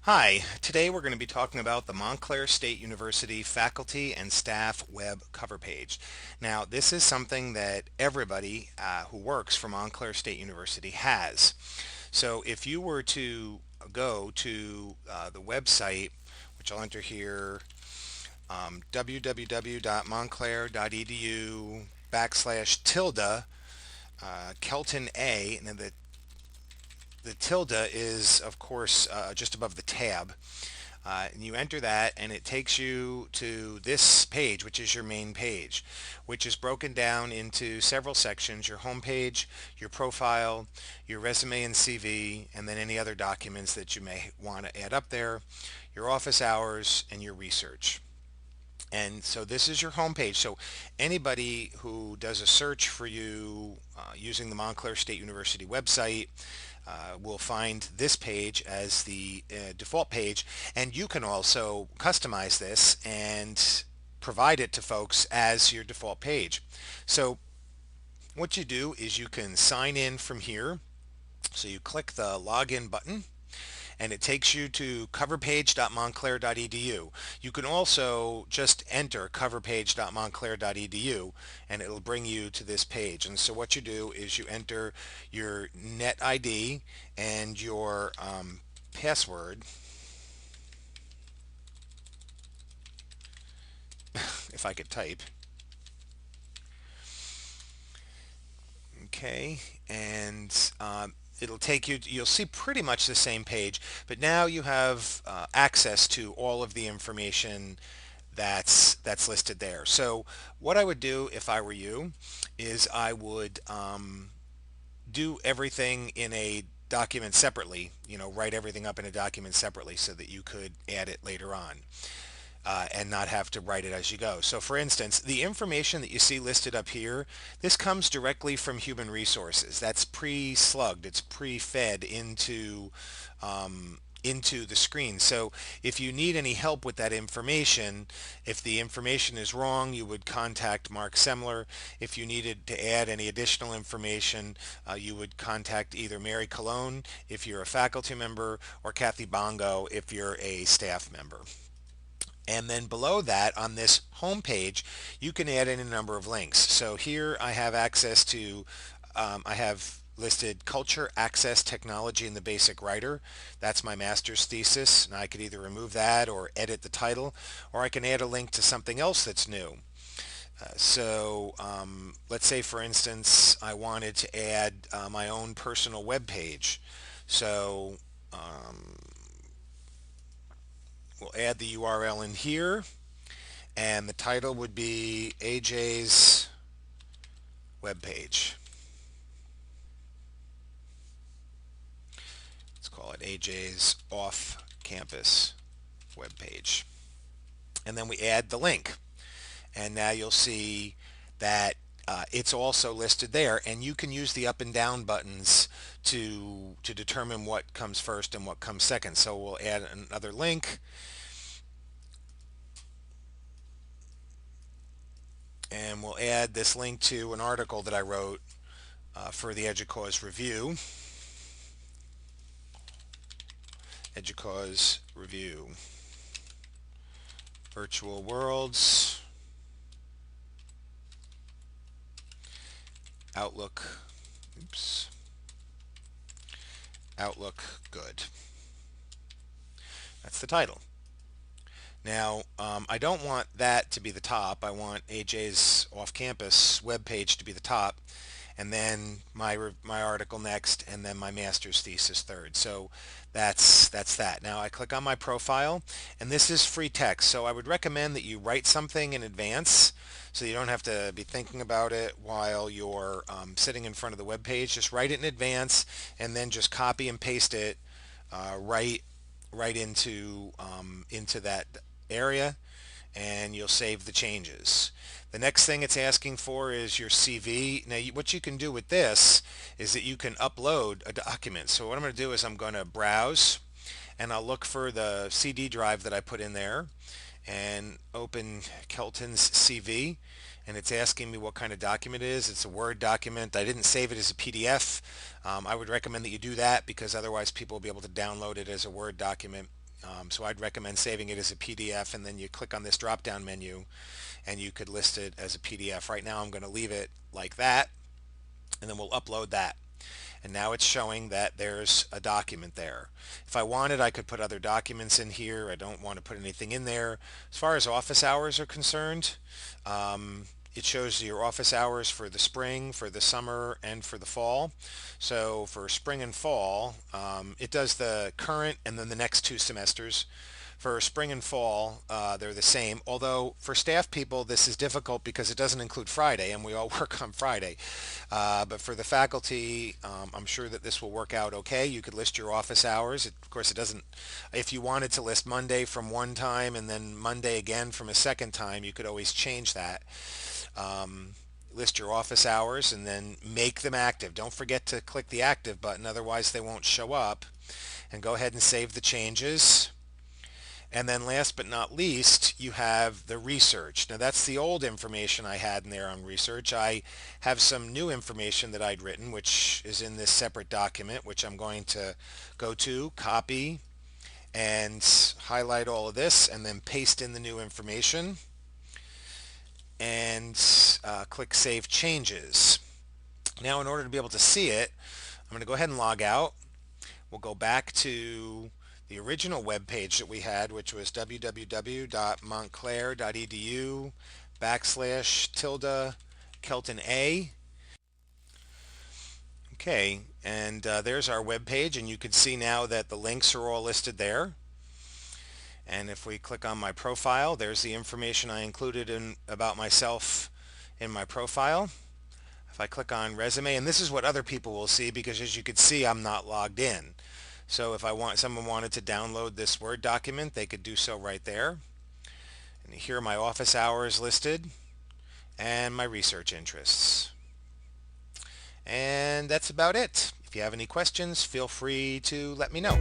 Hi, today we're going to be talking about the Montclair State University faculty and staff web cover page. Now, this is something that everybody who works for Montclair State University has. So if you were to go to the website, which I'll enter here, www.montclair.edu/tilde, Kelton A, and then the tilde is, of course, just above the tab. And you enter that, and it takes you to this page, which is your main page, which is broken down into several sections: your home page, your profile, your resume and CV, and then any other documents that you may want to add up there, your office hours, and your research. And so this is your home page. So anybody who does a search for you using the Montclair State University website will find this page as the default page, and you can also customize this and provide it to folks as your default page. So what you do is you can sign in from here. So you click the login button, and it takes you to coverpage.montclair.edu. You can also just enter coverpage.montclair.edu, and it'll bring you to this page. And so what you do is you enter your net ID and your password, if I could type. Okay, and it'll take you, you'll see pretty much the same page, but now you have access to all of the information that's listed there. So what I would do if I were you is I would do everything in a document separately, write everything up in a document separately so that you could add it later on. And not have to write it as you go. So for instance, the information that you see listed up here, this comes directly from human resources. That's pre-slugged, it's pre-fed into the screen. So if you need any help with that information, if the information is wrong, you would contact Mark Semler. If you needed to add any additional information, you would contact either Mary Colon if you're a faculty member, or Kathy Bongo if you're a staff member. And then below that, on this home page, you can add in a number of links. So here I have access to, I have listed Culture, Access, Technology in the Basic Writer. That's my master's thesis, and I could either remove that or edit the title, or I can add a link to something else that's new. Let's say, for instance, I wanted to add my own personal web page. So we'll add the URL in here, and the title would be AJ's webpage. Let's call it AJ's off-campus webpage. And then we add the link. And now you'll see that it's also listed there, and you can use the up and down buttons to determine what comes first and what comes second. So we'll add another link, and we'll add this link to an article that I wrote for the EDUCAUSE review. EDUCAUSE review, virtual worlds, Outlook, Outlook good. That's the title. Now, I don't want that to be the top. I want AJ's off-campus webpage to be the top, and then my article next, and then my master's thesis third. So that's that. Now I click on my profile, and this is free text. So I would recommend that you write something in advance, so you don't have to be thinking about it while you're sitting in front of the web page. Just write it in advance, and then just copy and paste it right into that area, and you'll save the changes. The next thing it's asking for is your CV. Now what you can do with this is that you can upload a document. So what I'm going to do is I'm going to browse, and I'll look for the CD drive that I put in there and open Kelton's CV, and it's asking me what kind of document it is. It's a Word document. I didn't save it as a PDF. I would recommend that you do that because otherwise people will be able to download it as a Word document. So I'd recommend saving it as a PDF, and then you click on this drop down menu and you could list it as a PDF. Right now I'm going to leave it like that, and then we'll upload that. And now it's showing that there's a document there. If I wanted, I could put other documents in here. I don't want to put anything in there. As far as office hours are concerned, it shows your office hours for the spring, for the summer, and for the fall. So for spring and fall, it does the current and then the next 2 semesters. For spring and fall, they're the same. Although for staff people, this is difficult because it doesn't include Friday, and we all work on Friday. But for the faculty, I'm sure that this will work out okay. You could list your office hours. Of course, it doesn't. If you wanted to list Monday from one time and then Monday again from a second time, you could always change that. List your office hours and then make them active. Don't forget to click the active button, otherwise they won't show up. And go ahead and save the changes. And then last but not least, you have the research. Now that's the old information I had in there on research. I have some new information that I'd written, which is in this separate document, which I'm going to go to, copy, and highlight all of this, and then paste in the new information, and click Save Changes. Now in order to be able to see it, I'm going to go ahead and log out. We'll go back to the original web page that we had, which was www.montclair.edu/tilde Kelton A. Okay, and there's our web page, and you can see now that the links are all listed there. And if we click on my profile, there's the information I included about myself in my profile. If I click on resume, and this is what other people will see because as you can see, I'm not logged in. So if someone wanted to download this Word document, they could do so right there. And here are my office hours listed and my research interests. And that's about it. If you have any questions, feel free to let me know.